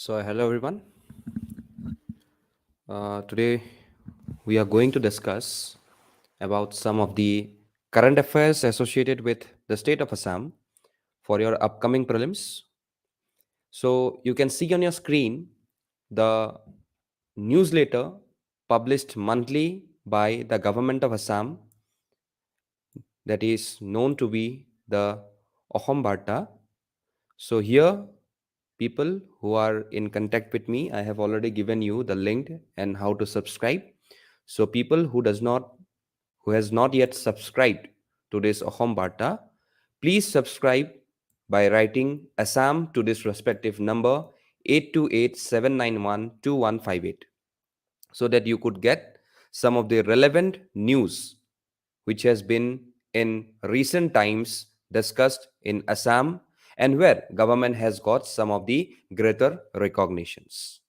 Hello everyone. Today we are going to discuss about some of the current affairs associated with the state of Assam for your upcoming prelims. So you can see on your screen the newsletter published monthly by the government of Assam, that is known to be the Ahom Barta. So here, people who are in contact with me, I have already given you the link and how to subscribe. So people who has not yet subscribed to this Ahom Barta, please subscribe by writing Assam to this respective number 8287912158, so that you could get some of the relevant news which has been in recent times discussed in Assam and where government has got some of the greater recognitions.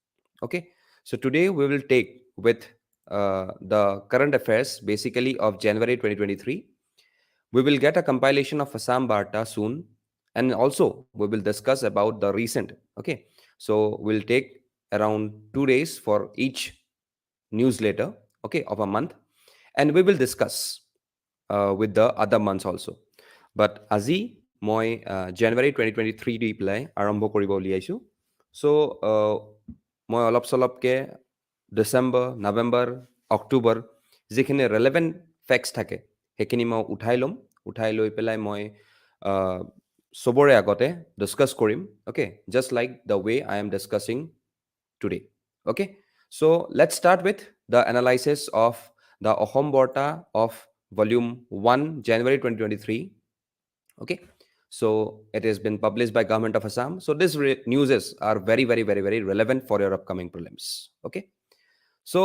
Okay, so today we will take with the current affairs basically of January 2023. We will get a compilation of Assam Barta soon, and also we will discuss about the recent. Okay, so we'll take around 2 days for each newsletter, okay, of a month, and we will discuss with the other months also. But আজি মই জানুৱাৰী 2023 দি পেলাই আৰম্ভ কৰিব উলিয়াইছোঁ। চ' মই অলপ চলপকৈ ডিচেম্বৰ, নৱেম্বৰ, অক্টোবৰ যিখিনি relevant facts থাকে সেইখিনি মই উঠাই লৈ পেলাই মই চবৰে আগতে ডিছকাছ কৰিম। Okay, just like the way I am discussing today. Okay, so' let's start with the analysis of the Asom Barta of volume 1 January 2023. Okay, so it has been published by government of Assam. So these newses are very relevant for your upcoming prelims. Okay, so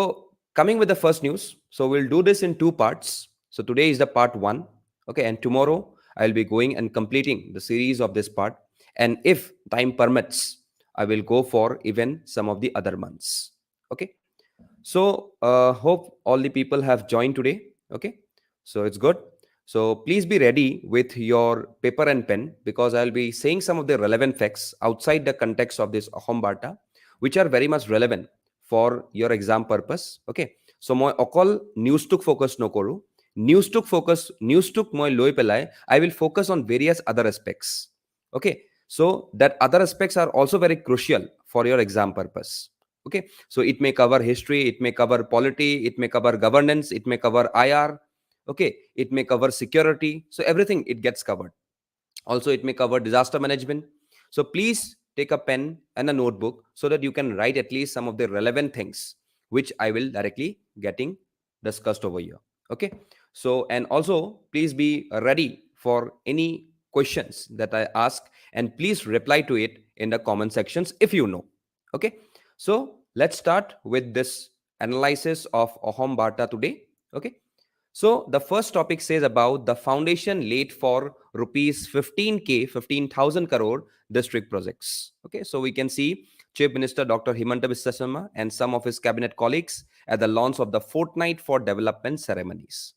coming with the first news, so we'll do this in two parts. So today is the part 1. Okay, and tomorrow I'll be going and completing the series of this part, and if time permits I will go for even some of the other months. Okay, so hope all the people have joined today. Okay, so it's good. So please be ready with your paper and pen, because I'll be saying some of the relevant facts outside the context of this Ahom Barta, which are very much relevant for your exam purpose. Okay, so moi okol news tuk focus no koru. News tuk moi loi pelai I will focus on various other aspects. Okay, so that other aspects are also very crucial for your exam purpose. Okay, so it may cover history, it may cover polity, it may cover governance, it may cover IR. Okay, it may cover security, so everything it gets covered. Also it may cover disaster management. So please take a pen and a notebook so that you can write at least some of the relevant things which I will directly getting discussed over here. Okay, so and also please be ready for any questions that I ask, and please reply to it in the comment sections if you know. Okay, so let's start with this analysis of Ahom Barta today. Okay, so the first topic says about the foundation laid for rupees 15,000 crore district projects. Okay, so we can see Chief Minister Dr. Himanta Biswa Sarma and some of his cabinet colleagues at the launch of the Fortnight for Development ceremonies.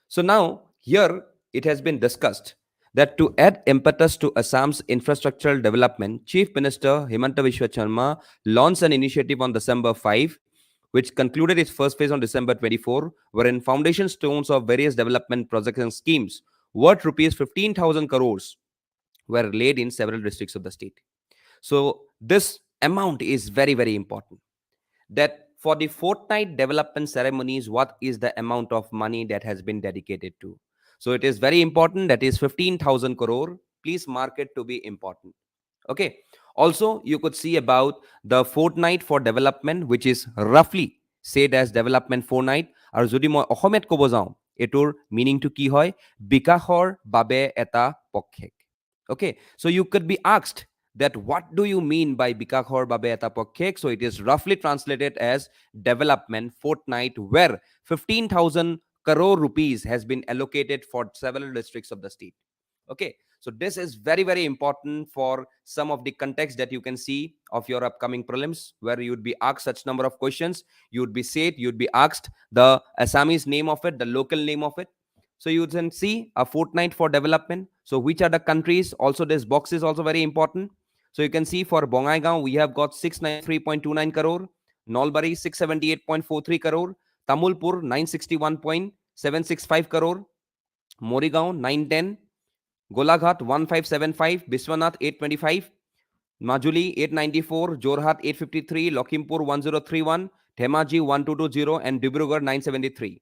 So now here it has been discussed that to add impetus to Assam's infrastructural development, Chief Minister Himanta Biswa Sarma launched an initiative on December 5, which concluded its first phase on December 24, wherein foundation stones of various development projects and schemes worth rupees 15,000 crores were laid in several districts of the state. So this amount is very important, that for the fortnight development ceremonies, what is the amount of money that has been dedicated to? So it is very important, that is 15,000 crore. Please mark it to be important. Okay, also you could see about the fortnight for development, which is roughly said as development fortnight. Aru jodi moi Ahomet kobo jao, etur meaning to ki hoy, bikahor babe eta pokhek. Okay, so you could be asked that what do you mean by bikahor babe eta pokhek? So it is roughly translated as development fortnight, where 15,000 crore rupees has been allocated for several districts of the state. Okay, so this is very important for some of the context that you can see of your upcoming prelims, where you would be asked such number of questions. You would be said, you'd be asked the Assamese name of it, the local name of it. So you can see a fortnight for development. So which are the countries? Also this box is also very important. So you can see for Bongaigaon, we have got 693.29 crore, Nalbari 678.43 crore, Tamulpur 961.765 crore, Morigaon 910, Golaghat 1575, Biswanath 825, Majuli 894, Jorhat 853, Lakhimpur 1031, Dhemaji 1220, and Dibrugarh 973.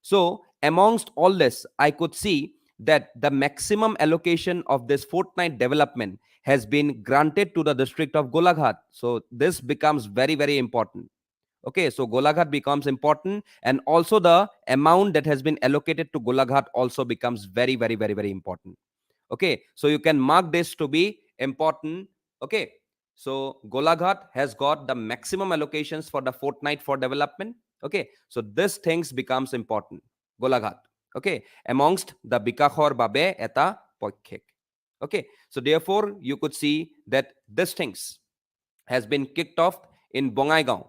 So, amongst all this, I could see that the maximum allocation of this fortnight development has been granted to the district of Golaghat. So, this becomes very, very important. Okay, so Golaghat becomes important, and also the amount that has been allocated to Golaghat also becomes very, very, very, very important. Okay, so you can mark this to be important. Okay, so Golaghat has got the maximum allocations for the fortnight for development. Okay, so this things becomes important. Golaghat. Okay, amongst the Bikachor Babe eta Poikhek. Okay, so therefore you could see that this things has been kicked off in Bongaigaon.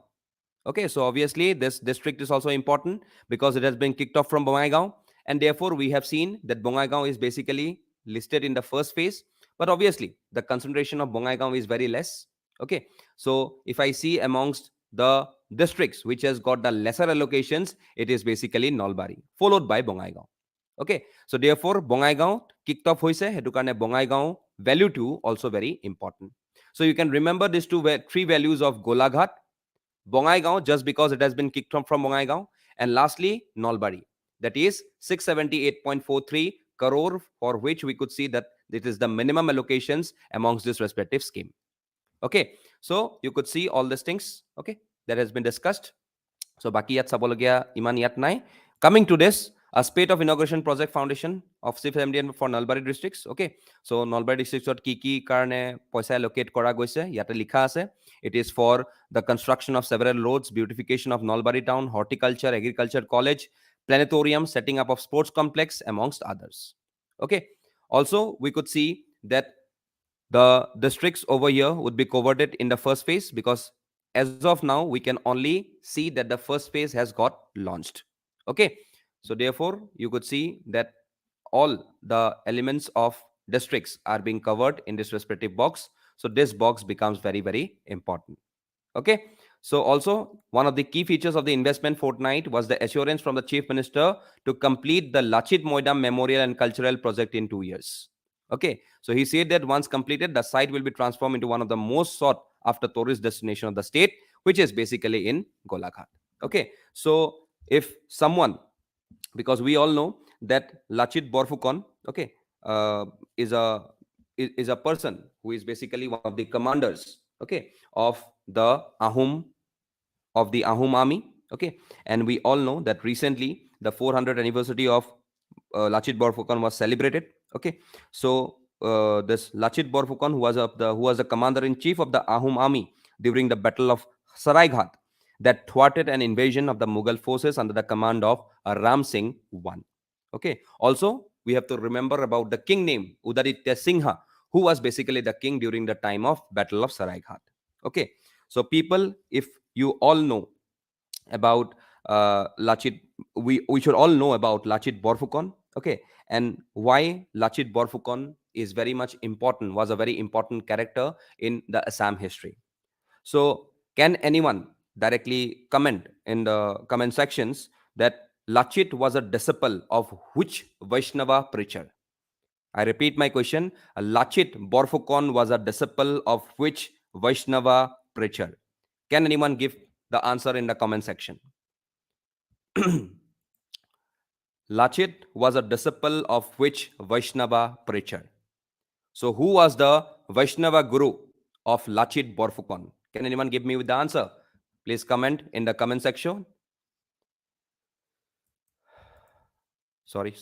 Okay, so obviously this district is also important because it has been kicked off from Bongaigaon, and therefore we have seen that Bongaigaon is basically listed in the first phase, but obviously the concentration of Bongaigaon is very less. Okay, so if I see amongst the districts which has got the lesser allocations, it is basically Nalbari, followed by Bongaigaon. Okay, so therefore Bongaigaon kicked off hoise, hetu karone Bongaigaon value 2 also very important. So you can remember these three values of Golaghat, Bongaigaon, just because it has been kicked from Bongaigaon, and lastly Nalbari, that is 678.43 crore, for which we could see that it is the minimum allocations amongst this respective scheme. Okay, so you could see all these things, okay, that has been discussed. So baki yat sabologia iman yat nai. Coming to this, a spate of inauguration project foundation of CIF MDN for Nalbari districts. Okay, so Nalbari districts ki karne paisa allocate kora goise yate likha ase. It is for the construction of several roads, beautification of Nalbari town, horticulture, agriculture college, planetarium, setting up of sports complex, amongst others. Okay, also we could see that the districts over here would be covered in the first phase, because as of now we can only see that the first phase has got launched. Okay, so therefore you could see that all the elements of districts are being covered in this respective box. So this box becomes very, very important. Okay, so also one of the key features of the investment fortnight was the assurance from the chief minister to complete the Lachit Moidam memorial and cultural project in 2 years. Okay, so he said that once completed, the site will be transformed into one of the most sought after tourist destination of the state, which is basically in Golaghat. Okay, so if someone, because we all know that Lachit Borphukon, okay, is a person who is basically one of the commanders, okay, of the Ahum army. Okay, and we all know that recently the 400th anniversary of Lachit Borphukon was celebrated. Okay, so this Lachit Borphukon, who was the commander in chief of the Ahum army during the Battle of Saraighat, that thwarted an invasion of the Mughal forces under the command of Ram Singh I. Okay, also we have to remember about the king name Udaditya Singha, who was basically the king during the time of Battle of Saraighat. Okay, so people, if you all know about Lachit, we should all know about Lachit Borphukon. Okay, and why Lachit Borphukon is very much important, was a very important character in the Assam history. So can anyone directly comment in the comment sections that Lachit was a disciple of which Vaishnava preacher? I repeat my question. Lachit Borphukon was a disciple of which Vaishnava preacher? Can anyone give the answer in the comment section? Lachit was a disciple of which Vaishnava preacher? So who was the Vaishnava guru of Lachit Borphukon? Can anyone give me with the answer? Please comment in the comment section. Sorry.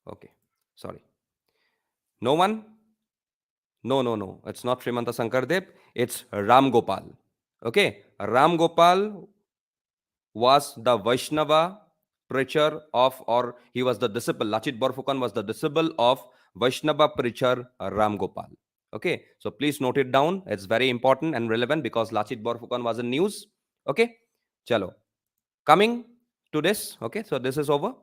Okay, sorry. No one? No. It's not Srimanta Sankardev. It's Ram Gopal. Okay, Ram Gopal was the Vaishnava preacher of, or he was the disciple. Lachit Borphukon was the disciple of Vaishnava preacher Ram Gopal. Okay, so please note it down. It's very important and relevant because Lachit Borphukon was in news. Okay, chalo. Coming to this. Okay, so this is over.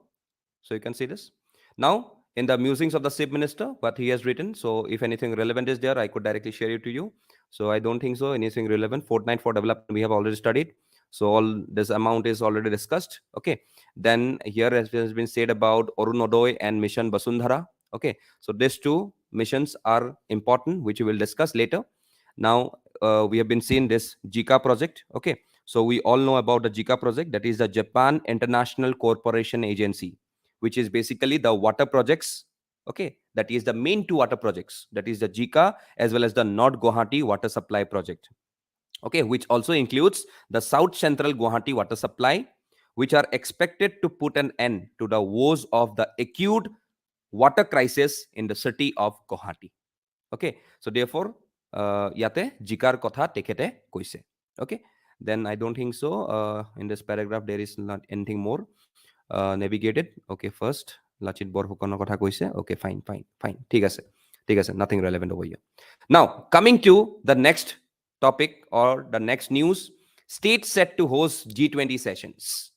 So you can see this. Now, in the musings of the chief minister, what he has written. So if anything relevant is there, I could directly share it to you. So I don't think so. Anything relevant. Fortnight for development, we have already studied. So all this amount is already discussed. Okay. Then here has been said about Arunodaya and Mission Basundhara. Okay. So these two missions are important, which we will discuss later. Now we have been seeing this JICA project. Okay. So we all know about the JICA project, that is the Japan International Corporation Agency, which is basically the water projects. Okay, that is the main two water projects, that is the JICA as well as the North Guwahati water supply project. Okay, which also includes the South Central Guwahati water supply, which are expected to put an end to the woes of the acute water crisis in the city of Guwahati. Okay, so therefore yate jikar kotha tekhete koise. Okay, then I don't think so in this paragraph there is not anything more navigated. Okay, first Lachit Borfukoner kotha koise. Okay, fine, ঠিক আছে, nothing relevant over here. Now coming to the next topic or the next news. States set to host G20 sessions.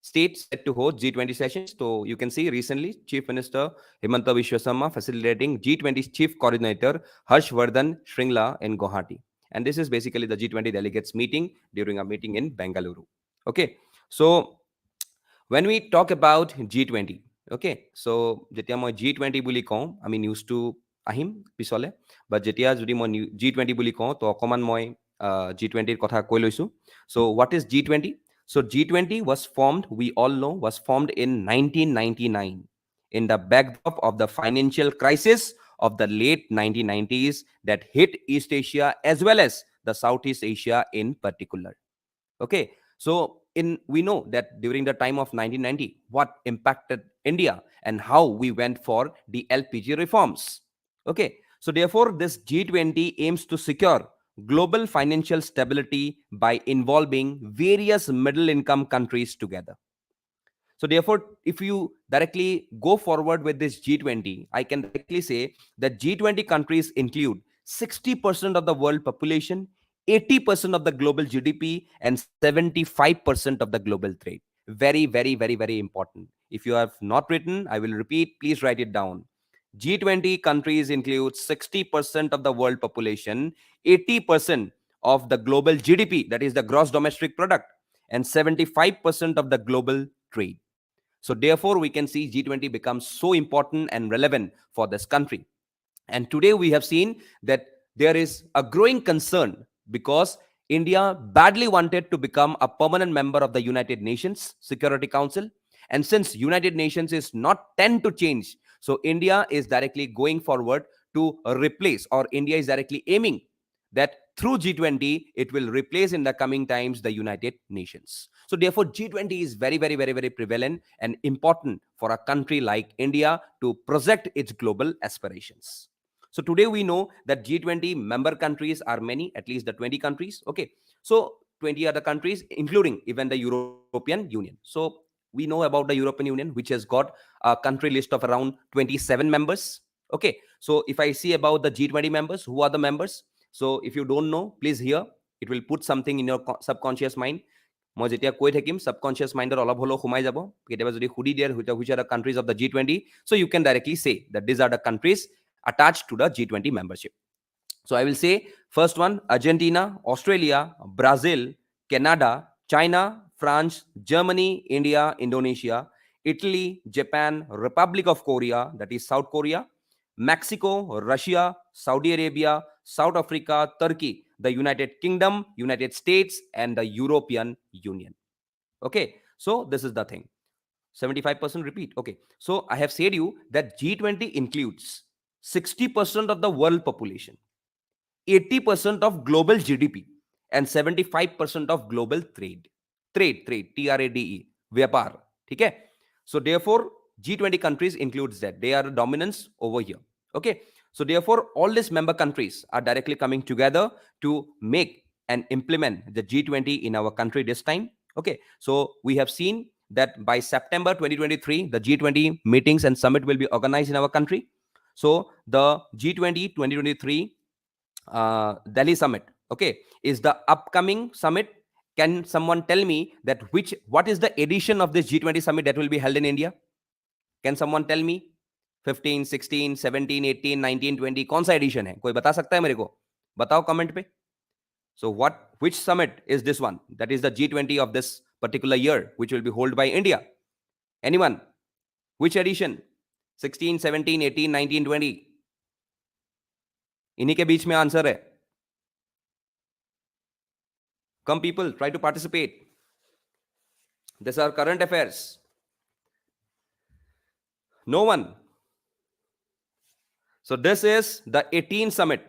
States set to host G20 sessions. So you can see recently Chief Minister Himanta Biswa Sarma facilitating G20 Chief Coordinator Harshvardhan Shringla in Guwahati. And this is basically the G20 delegates meeting during a meeting in Bengaluru. Okay, so when we talk about G20, okay, so jetia moi G20 বুলি কওঁ আমি নিউজটো আহিম পিছলে, but jetia যদি মই G20 বুলি কওঁ তো অকমান মই G20 ৰ কথা কৈ লৈছো. So what is G20? So G20 was formed, we all know, was formed in 1999 in the backdrop of the financial crisis of the late 1990s that hit East Asia as well as the Southeast Asia in particular. Okay, so we know that during the time of 1990 what impacted India and how we went for the LPG reforms. Okay, so therefore this G20 aims to secure global financial stability by involving various middle income countries together. So therefore, if you directly go forward with this G20, I can directly say that G20 countries include 60% of the world population, 80% of the global GDP, and 75% of the global trade. Very, very, very, very important. If you have not written, I will repeat, please write it down. G20 countries include 60% of the world population, 80% of the global GDP, that is the gross domestic product, and 75% of the global trade. So therefore, we can see G20 becomes so important and relevant for this country. And today we have seen that there is a growing concern because India badly wanted to become a permanent member of the United Nations Security Council. And since United Nations is not tend to change, so India is directly going forward to replace, or India is directly aiming that through G20, it will replace in the coming times the United Nations. So therefore, G20 is very, very, very, very prevalent and important for a country like India to project its global aspirations. So today we know that G20 member countries are many, at least the 20 countries. Okay, so 20 other countries, including even the European Union. So we know about the European Union, which has got a country list of around 27 members. Okay, so if I see about the G20 members, who are the members? So if you don't know, please hear. It will put something in your subconscious mind. মই যেতিয়া কৈ থাকিম subconscious mindৰ অলপ হলেও সোমাই যাব কেতিয়াবা যদি সুধি দিয়ে which are the countries of the G20, so you can directly say that these are the countries attached to the G20 membership. So I will say first one: Argentina, Australia, Brazil, Canada, China, France, Germany, India, Indonesia, Italy, Japan, Republic of Korea, that is South Korea, Mexico, Russia, Saudi Arabia, South Africa, Turkey, the United Kingdom, United States, and the European Union. Okay, so this is the thing. 75% repeat. Okay, so I have said you that G20 includes 60% of the world population, 80% of global GDP, and 75% of global trade. Trade, T-R-A-D-E, vyapar. Okay, so therefore G20 countries includes that. They are dominance over here. Okay, so therefore all these member countries are directly coming together to make and implement the G20 in our country this time. Okay, so we have seen that by September 2023, the G20 meetings and summit will be organized in our country. So the G20 2023 Delhi summit, okay, is the upcoming summit. Can someone tell me that what is the edition of this G20 summit that will be held in India? Can someone tell me 15, 16, 17, 18, 19, 20 कौन सा addition है? कोई बता सकता है मेरे को? बताओ कमेंट पे. So which summit is this one? That is the G20 of this particular year, which will be held by India. Anyone? Which edition? 16, 17, 18, 19, 20. इन्हीं के बीच में आंसर है. Come people, try to participate. These are current affairs. No one. So this is the 18 summit.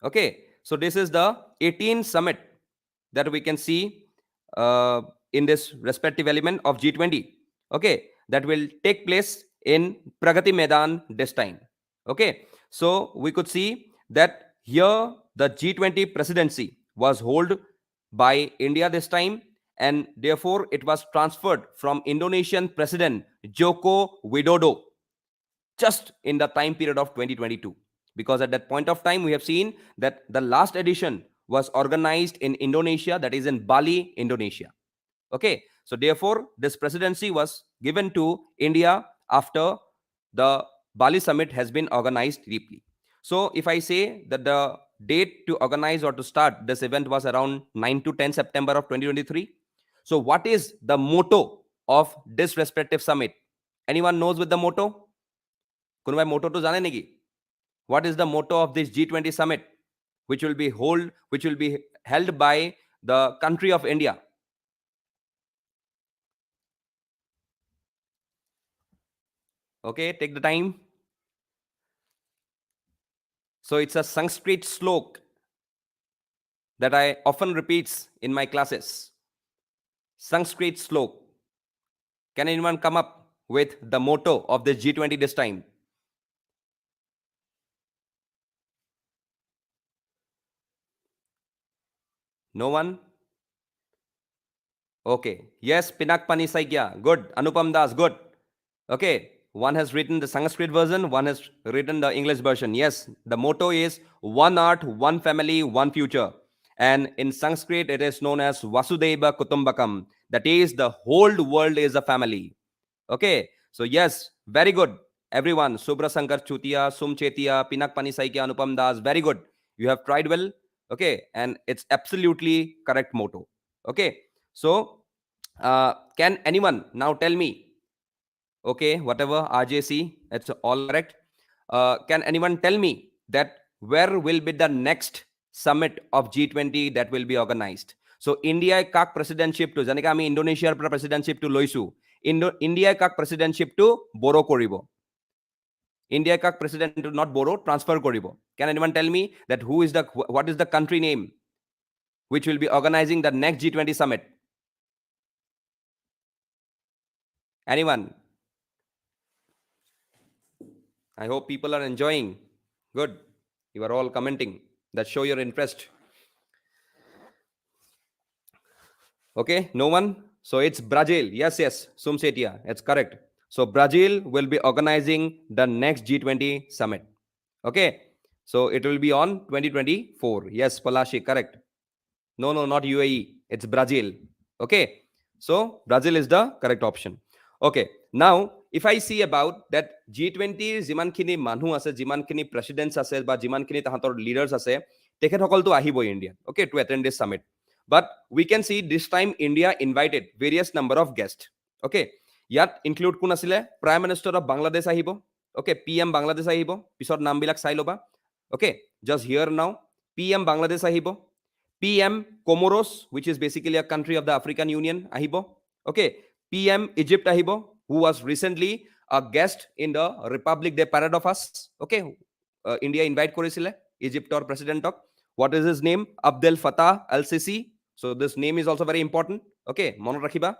Okay. So this is the 18 summit that we can see in this respective element of G20. Okay. That will take place in Pragati Maidan this time. Okay. So we could see that here the G20 presidency was held by India this time, and therefore it was transferred from Indonesian President Joko Widodo just in the time period of 2022, because at that point of time we have seen that the last edition was organized in Indonesia, that is in Bali, Indonesia. Okay, so therefore this presidency was given to India after the Bali summit has been organized deeply. So if I say that the date to organize or to start this event was around 9 to 10 September of 2023, so what is the motto of this respective summit? Anyone knows with the motto? কোনোবাই মোটোটো জানে নেকি? What is the motto of this G20 summit, which will be held by the country of India? Okay, take the time. So it's a Sanskrit slok that I often repeats in my classes. Sanskrit slok. Can anyone come up with the motto of this G20 this time? No one? Okay. Yes, Pinak Pani Saikya. Good. Anupam Das. Good. Okay. One has written the Sanskrit version, one has written the English version. Yes, the motto is one art, one family, one future. And in Sanskrit, it is known as Vasudeva Kutumbakam. That is, the whole world is a family. Okay. So, yes, very good. Everyone, Subra Sankar Chutia, Sum Chetia, Pinak Pani Saikya, Anupam Das. Very good. You have tried well. Okay. And it's absolutely correct motto. Okay. So, can anyone now tell me? Okay, whatever, RJC, it's all correct. Can anyone tell me that where will be the next summit of G20 that will be organized? So India kak presidency to janeka ami Indonesia presidency to loisu. India kak presidency to borrow koribo. India kak president to not borrow, transfer koribo. Can anyone tell me that what is the country name which will be organizing the next G20 summit? Anyone? I hope people are enjoying. Good. You are all commenting. That show your interest. Okay, no one? So it's Brazil. Yes, Sum Setia. It's correct. So Brazil will be organizing the next G20 summit. Okay. So it will be on 2024. Yes, Palashi, correct. No, not UAE. It's Brazil. Okay. So Brazil is the correct option. Okay. Now, if I see about that G20 jimankhini manhu ase, jimankhini presidents ase, ba jimankhini tahator leaders ase, tekhetkol to ahibo India. Okay, to attend this summit. But we can see this time India invited various number of guests. Okay. Yat include kun asile Prime Minister of Bangladesh ahibo. Okay, PM Bangladesh ahibo. Pisor naam bilak sai loba. Okay, just here now. PM Bangladesh ahibo. PM Comoros, which is basically a country of the African Union, ahibo. Okay, PM Egypt ahibo, who was recently a guest in the Republic Day Parade of us. Okay, India invite korisile Egypt or President talk. What is his name? Abdel Fattah al-Sisi. So this name is also very important. Okay, mono rakhiba.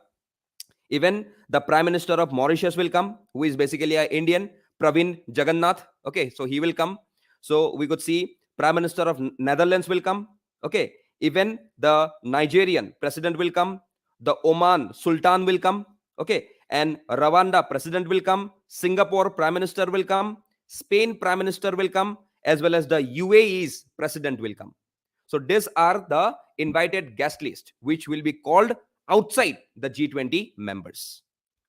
Even the Prime Minister of Mauritius will come, who is basically an Indian, Pravin Jagannath. Okay, so he will come. So we could see Prime Minister of Netherlands will come. Okay, even the Nigerian president will come. The Oman Sultan will come. Okay, and Rwanda president will come. Singapore Prime Minister will come. Spain Prime Minister will come, as well as the UAE's president will come. So these are the invited guest list, which will be called outside the G20 members.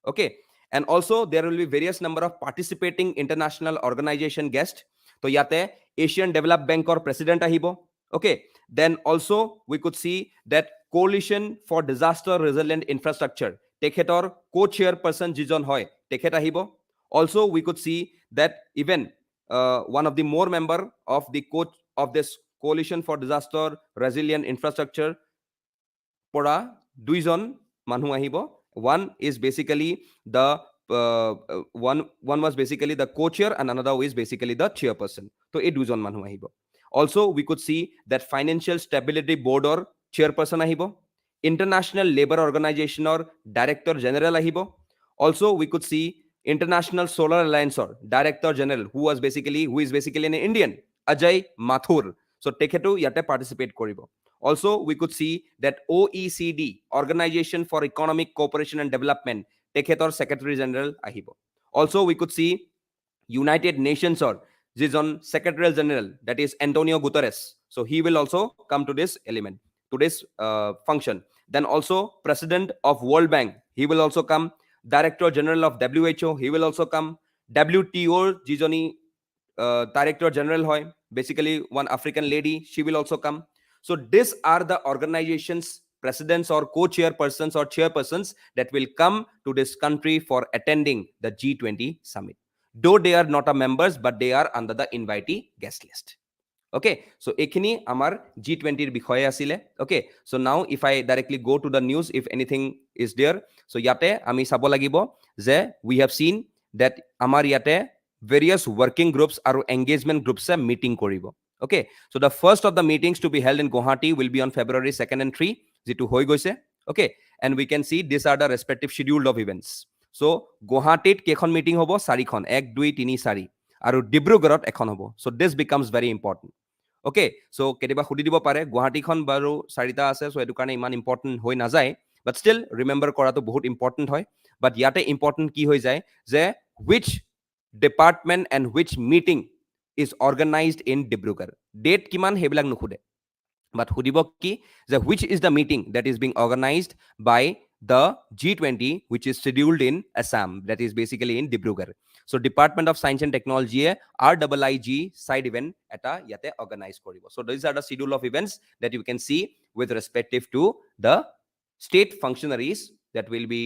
Okay. and also there will be various number of participating international organization guest. So yate Asian Development Bank or president ahibo. Okay, then also we could see that coalition for disaster resilient infrastructure tekhetor co-chairperson jijon hoy tekhet ahibo. Also we could see that even one of the more member of the coach of this coalition for disaster resilient infrastructure পৰা দুইজন মানুহ আহিব. One is basically the one was basically the co-chair and another is basically the chairperson. So এই দুজন মানুহ আহিব. Also we could see that financial stability board or chairperson আহিব. International labor organization or director general আহিব. Also we could see International Solar Alliance or director general who is basically an Indian, Ajay Mathur. So তেখেতো ইয়াতে participate কৰিব. Also we could see that OECD, Organization for Economic Cooperation and Development, tekhetor secretary general ahibo. Also we could see United Nations or jijon secretary general, that is Antonio Guterres. So he will also come to this element, to this function. Then also president of World Bank, he will also come. Director general of WHO, he will also come. WTO jijoni director general hoy, basically one African lady, she will also come. So these are the organizations presidents or co-chairpersons or chairpersons that will come to this country for attending the G20 summit, though they are not a members but they are under the invitee guest list. Okay, so ekhini amar G20 er bikhoye asile. Okay, so now if I directly go to the news, if anything is there, so yate ami sabo lagibo je we have seen that amar yate various working groups aru engagement groups e meeting koribo. Okay, so the first of the meetings to be held in Guwahati will be on February 2nd and 3 jitu hoi goise. Okay, and we can see these are the respective schedule of events. So Guwahatit kekhon meeting hobo 4 khon 1 2 3 4 aru Dibrugarhot ekhon hobo. So this becomes very important. Okay, so ketiba khudi dibo pare Guwahati khon baru 4টা আছে, so edu karone iman important hoi na jay, but still remember kora to bahut important hoy. But yate important ki hoi jay je which department and which meeting is organized in Dibrugarh. Date kiman hebilak nukhude, but hudibo ki the which is the meeting that is being organized by the G20 which is scheduled in Assam, that is basically in Dibrugarh. So Department of Science and Technology RIIG side event eta yate organize koribo. So these are the schedule of events that you can see with respective to the state functionaries that will be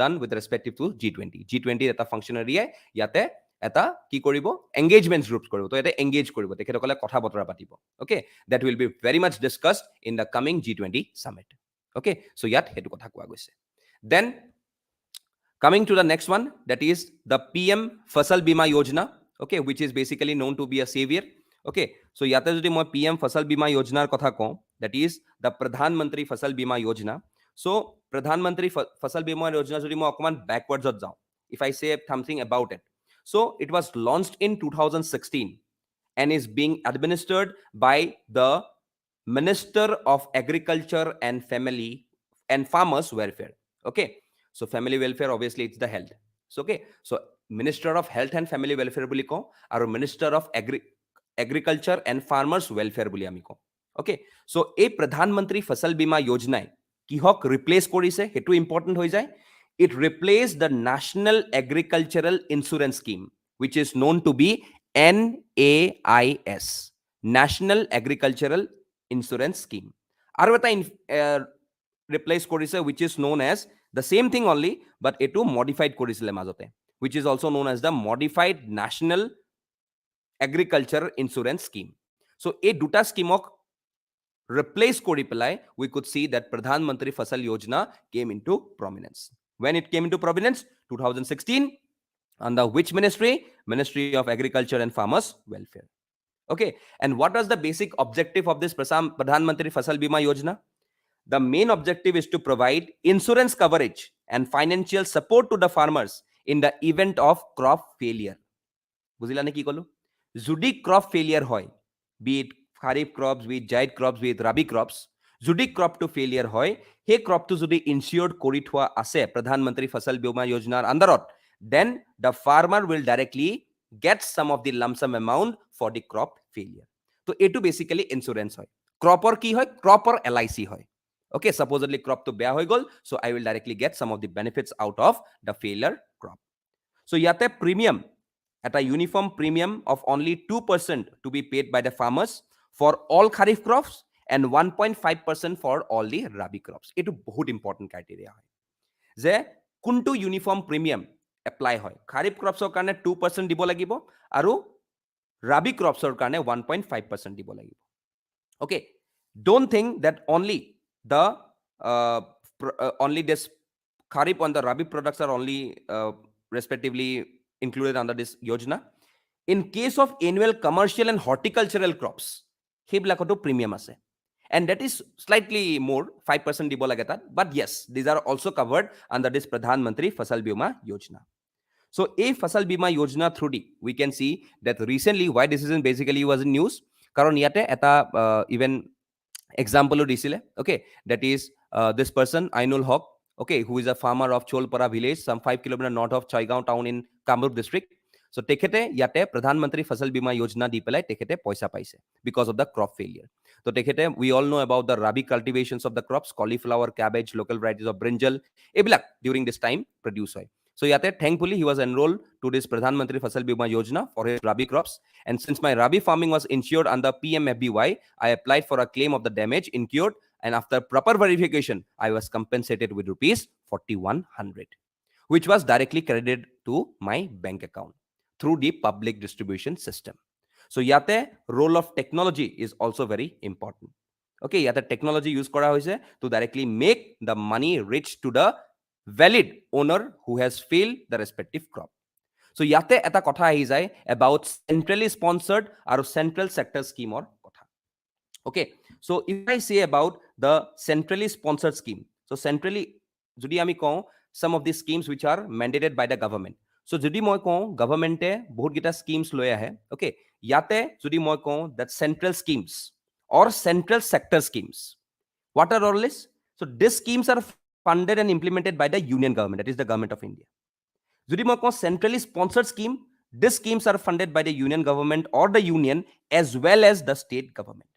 done with respective to G20. G20 eta functionary yate এটা কি কৰিব engagement groups কৰিব, তো এটা engage কৰিব, তেখেতসকলে কথা বতৰা পাতিব. Okay, that will be very much discussed in the coming G20 summit. Okay, so ইয়াত হেতু কথা কোৱা গৈছে. Then coming to the next one, that is the PM Fasal Bima Yojana, okay, which is basically known to be a savior. Okay, so ইয়াতে যদি মই PM Fasal Bima Yojanaৰ কথা কওঁ, that is the Pradhan Mantri Fasal Bima Yojana. So Pradhan Mantri Fasal Bima Yojana যদি মই অকমান backwards যাওঁ, if I say something about it. So it was launched in 2016 and is being administered by the Minister of Agriculture and Family and Farmers Welfare. Okay, so family welfare obviously it's the health. So okay, so Minister of Health and Family Welfare buli ko aru Minister of Agriculture and Farmers Welfare buli ami ko. Okay, so a Pradhan Mantri Fasal Bima Yojana kihok replace korise, hetu important hoi jay. It replaced the National Agricultural Insurance Scheme, which is known to be NAIS, National Agricultural Insurance Scheme. Arvata replace korise, which is known as the same thing only, but etu modified korisile majote, which is also known as the Modified National Agriculture Insurance Scheme. So a duta scheme ok replace kori pelai, we could see that Pradhan Mantri Fasal Yojana came into prominence. When it came into prominence, 2016, under which ministry? Ministry of Agriculture and Farmers Welfare. Okay, and what was the basic objective of this Pradhan Mantri Fasal Bima Yojana? The main objective is to provide insurance coverage and financial support to the farmers in the event of crop failure. Buzila ne ki kolu? Judi crop failure hoy, be it kharif crops, be it jaid crops, be it rabi crops, যদি crop two failure হয়, সেই ক্রপটো যদি ইনচিয়ৰ্ড কৰি থোৱা আছে প্ৰধানমন্ত্ৰী ফসল বীমা যোজনাৰ আন্ডাৰত, then the farmer will directly get some of the lump sum amount for the crop failure. তো এটো বেসিক্যালি ইন্স্যুরেন্স হয়. ক্রপৰ কি হয়? ক্রপৰ LIC হয়. Okay, supposedly crop to বেয়া হৈ গল, so I will directly get some of the benefits out of the failure crop. So yate premium at a uniform premium of only 2% to be paid by the farmers for all kharif crops and 1.5% for all the rabi crops. Etu bahut important criteria hoy je kuntu uniform premium apply hoy kharif crops or karone 2% dibo lagibo aru rabi crops or karone 1.5% dibo lagibo. Okay, don't think that only the only this kharif and the rabi products are only respectively included under this yojana. In case of annual commercial and horticultural crops, সেইবিলাকতো premium আছে, and that is slightly more 5% দিব লাগে তাত, but yes, these are also covered under this Pradhan Mantri Fasal Bima Yojana. So a Fasal Bima Yojana through D, we can see that recently why this is basically was in news, karon yate eta even example disile. Okay, that is this person Ainul Haq, okay, who is a farmer of Cholpara village some 5 kilometers north of Chaigaon town in Kamrup district. So tekhete yate Pradhan Mantri Fasal Bima Yojana di pelai tekhete paisa paise because of the crop failure. So tekhete, we all know about the rabi cultivations of the crops, cauliflower, cabbage, local varieties of brinjal, eblak during this time produce hoy. So yate thankfully he was enrolled to this Pradhan Mantri Fasal Bima Yojana for his rabi crops, and since my rabi farming was insured under PMFBY, I applied for a claim of the damage incurred, and after proper verification I was compensated with rupees 4100, which was directly credited to my bank account through the public distribution system. So yate role of technology is also very important. Okay, yate technology use kora hoise to directly make the money reach to the valid owner who has failed the respective crop. So yate eta kotha ahi jay about centrally sponsored or central sector scheme or kotha. Okay, so if I say about the centrally sponsored scheme, so centrally jodi ami kau some of these schemes which are mandated by the government. So jodi moi kau government e bahut gita schemes loi ahe. Okay, yate jodi moi kau that central schemes or central sector schemes, what are all this? So these schemes are funded and implemented by the union government, that is the government of India. Jodi moi kau centrally sponsored scheme, these schemes are funded by the union government or the union as well as the state government,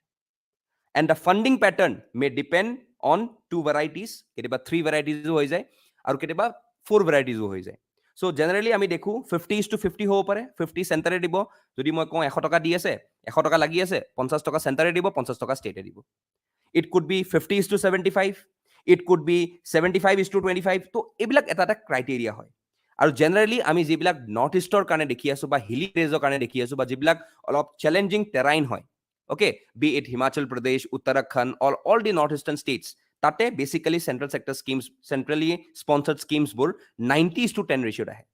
and the funding pattern may depend on two varieties, keteba 3 varieties ho jay aru keteba 4 varieties ho jay. So generally ami dekhu 50:50 hobo pare, 50 center e dibo, jodi moi kau 100 taka di ase 100 taka lagi ase 50 taka center e dibo 50 taka state e dibo. It could be 50:75, it could be 75:25. to ebilak eta eta criteria hoy. আৰু generally আমি যিবিলাক north ইষ্টৰ কাৰণে দেখি আছো বা হিলি ৰেজৰ কাৰণে দেখি আছো বা যিবিলাক অলপ চেলেঞ্জিং টেৰাইন হয়, okay, be it Himachal Pradesh, Uttarakhand, or all the northeastern states, tate basically central sector schemes, centrally sponsored schemes bur 90:10 ratio ahe,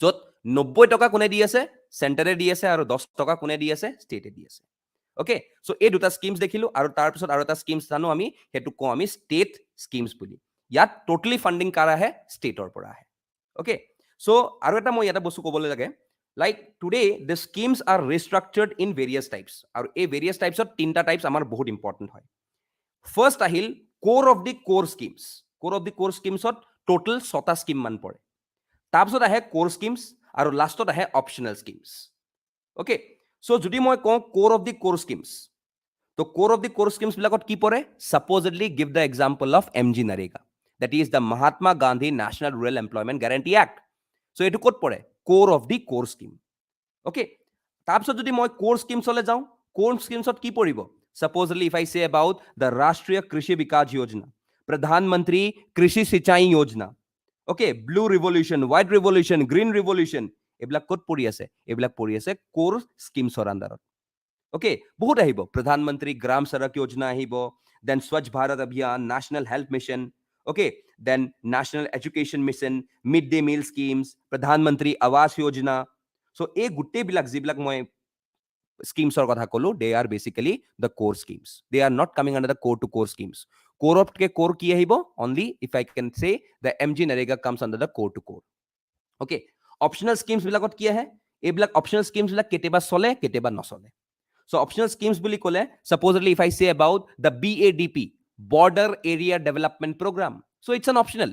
jot 90 টকা কোনে দি আছে, চেণ্টাৰে দি আছে, আৰু 10 টকা কোনে দি আছে, ষ্টেটে দি আছে. Okay, so এই দুটা স্কিমস দেখিলো, আৰু তাৰ পিছত আৰু এটা স্কিমস জানো আমি, হেতু কও আমি ষ্টেট স্কিমস বুলি. ইয়াত টোটালি ফান্ডিং কাৰ আহে, ষ্টেটৰ পৰা আহে. Okay, so আৰু এটা মই ইয়াতে বস্তু ক'বলৈ লাগে, like today the schemes are restructured in various types, আৰু এই various types of তিনটা types আমাৰ বহুত important হয়. First Ahil core of the core schemes. Core of the core schemes ত total 6টা স্কিম মান পৰে. তাৰপিছত আহে core schemes, আৰু লাষ্টত আহে optional schemes. Okay, so যদি মই কওঁ core of the core schemes, তো core of the core schemes বিলাকত কি পৰে? Supposedly give the example of MG Narega, that is the Mahatma Gandhi National Rural Employment Guarantee Act. So etu kot pore? Core of the core scheme. Okay, তাৰপিছত যদি মই core schemes হলে যাওঁ, core schemes ত কি পৰিব? Supposedly if I say about the Rashtriya Krishi Vikas Yojana, Pradhan Mantri Krishi Sinchai Yojana, okay, blue revolution, white revolution, green revolution, এবিলাক কত পৰি আছে? এবিলাক পৰি আছে core schemes ৰ আন্দাৰত. Okay, বহুত আহিব, Pradhan Mantri Gram Sadak Yojana আহিব, then Swachh Bharat Abhiyan, National Health Mission, okay, then National Education Mission, Midday Meal Schemes, Pradhan Mantri Awas Yojana. So এই গুটেই বিলাক যিবিলাক মই স্কিমছৰ কথা কলো, they are basically the core schemes. They are not coming under the core to core schemes. Core of ke core কি আহিব? Only if I can say the MG Narega comes under the core to core. Okay, optional schemes বিলাকত কি আহে? এইবিলাক optional schemes বিলাক কেতিয়াবা চলে, কেতিয়াবা নচলে. So optional schemes বুলি কলে, supposedly if I say about the BADP, Border Area Development Program, so it's an optional.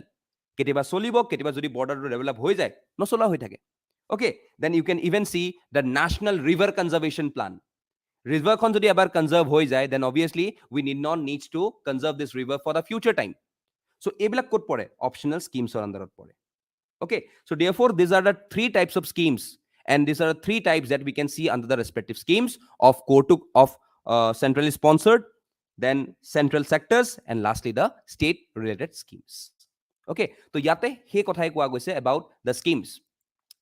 কেতিয়াবা চলিব, কেতিয়াবা যদি বৰ্ডাৰটো ডেভেলপ হৈ যায়, নচলা হৈ থাকে. Okay, then you can even see the National River Conservation Plan. River খন যদি এবাৰ কনজার্ভ হৈ যায়, then obviously we need not need to conserve this river for the future time. So এইবিলাক ক'ত পৰে? Optional schemes ৰ আন্দাৰত পৰে. Okay, so therefore these are the three types of schemes, and these are the three types that we can see under the respective schemes of core to of centrally sponsored, then central sectors, and lastly the state related schemes. Okay, so yate he kothai koa goise about the schemes,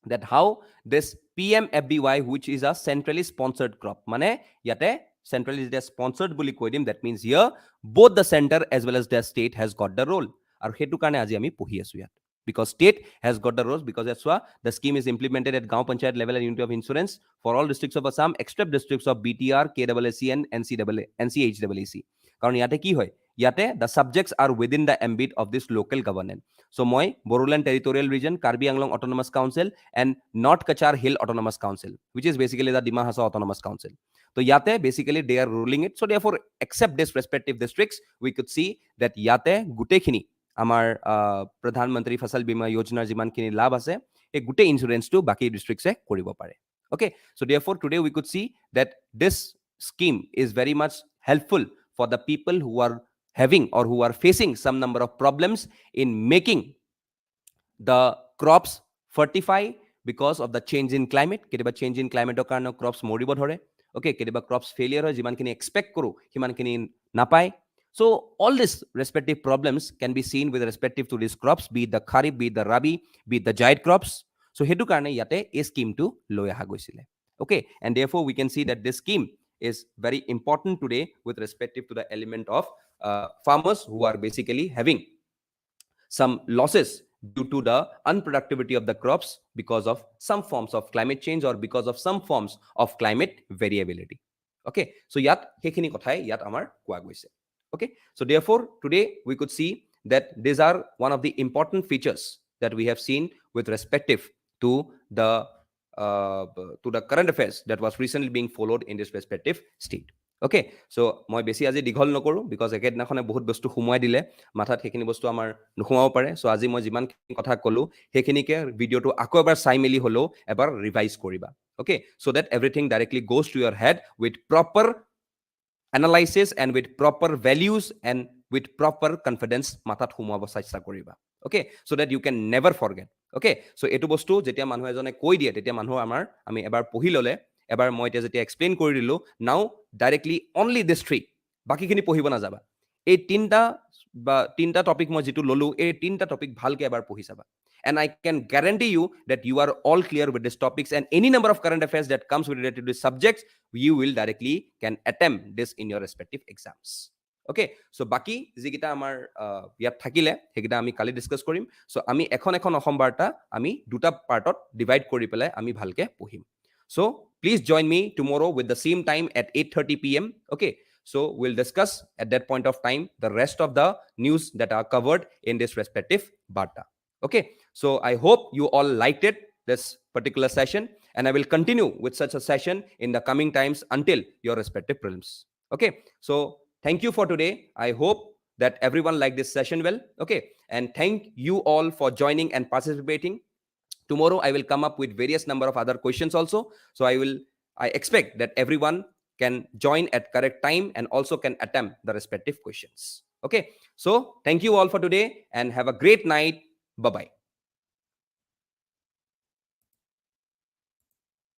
that how this PMFBY, which is a centrally sponsored crop, mane yate centrally is sponsored bully koi dim, that means here both the center as well as the state has got the role, aru hetu kane aji ami pohi asu yat, because state has got the roles, because that's why the scheme is implemented at Gaon Panchayat level and unit of insurance for all districts of Assam except districts of BTR, KAAC and NCHAAC. কারণ ইয়াতে কি হয়, ইয়াতে the subjects are within the ambit of this local government. So moi Bodoland Territorial Region, Karbi Anglong Autonomous Council and North Kachar Hill Autonomous Council, which is basically the Bima Autonomous Council. So yate basically they are ruling it. So therefore except this respective districts, we could see that yate gutekhini আমাৰ প্ৰধানমন্ত্ৰী ফসল বীমা যোজনাৰ যিমানখিনি লাভ আছে এই গোটেই ইঞ্চুৰেঞ্চটো বাকী ডিষ্ট্ৰিক্টছে কৰিব পাৰে। Okay, so therefore today we could see that this scheme is very much helpful for the people who are having or who are facing some number of problems in making the crops fertify because of the change in climate. কেতিয়াবা change in climate ৰ কাৰণে crops মৰিব ধৰে। Okay, কেতিয়াবা crops failure হয়, যিমানখিনি expect কৰো সিমানখিনি নাপায়। So all these respective problems can be seen with respective to these crops, be it the kharif, be it the rabi, be it the jaid crops. So hetu karone yate a scheme to loi aha goisile. Okay, and therefore we can see that this scheme is very important today with respective to the element of farmers who are basically having some losses due to the unproductivity of the crops because of some forms of climate change or because of some forms of climate variability. Okay, so yat hekhini kothai yat amar koa goise. Okay, so therefore today we could see that these are one of the important features that we have seen with respective to the current affairs that was recently being followed in this respective state. Okay, so মই বেছি আজি দীঘল নকৰো because একেদিনাখনে বহুত বস্তু সোমাই দিলে মাথাত সেইখিনি বস্তু আমাৰ নোসোমাব পাৰে। সো আজি মই যিমানখিনি কথা ক'লো সেইখিনিকে ভিডিঅ'টো আকৌ এবাৰ চাই মেলি হ'লেও এবাৰ ৰিভাইজ কৰিবা। Okay, so that everything directly goes to your head with proper analysis and with proper values and with proper confidence mathat humaব চেষ্টা কৰিবা। Okay, so that you can never forget. Okay, so etu bostu jetia মানুহ এজনে কৈ দিয়ে তেতিয়া মানুহ আমাৰ আমি এবাৰ পঢ়ি ললে এবাৰ মই এতিয়া যেতিয়া এক্সপ্লেইন কৰি দিলো now directly only this three বাকিখিনি পঢ়িব না যাবা। এই তিনটা টপিক মই যেটো ললো এই তিনটা টপিক ভালকে এবাৰ পঢ়ি চাবা। And I can guarantee you that you are all clear with these topics and any number of current affairs that comes with related to these subjects, you will directly can attempt this in your respective exams. Okay, so baki jikita amar yat thakile hekita ami kali discuss korim. So ami ekhon অসম বাৰ্তা আমি দুটা পাৰ্টত divide কৰি পেলাই আমি ভালকে পঢ়িম। So please join me tomorrow with the same time at 8:30 p.m. Okay, so we'll discuss at that point of time the rest of the news that are covered in this respective barta. Okay, so I hope you all liked it, this particular session, and I will continue with such a session in the coming times until your respective prelims. Okay, so thank you for today. I hope that everyone liked this session well. Okay, and thank you all for joining and participating. Tomorrow I will come up with various number of other questions also. So I expect that everyone can join at correct time and also can attempt the respective questions. Okay, so thank you all for today and have a great night. Bye-bye.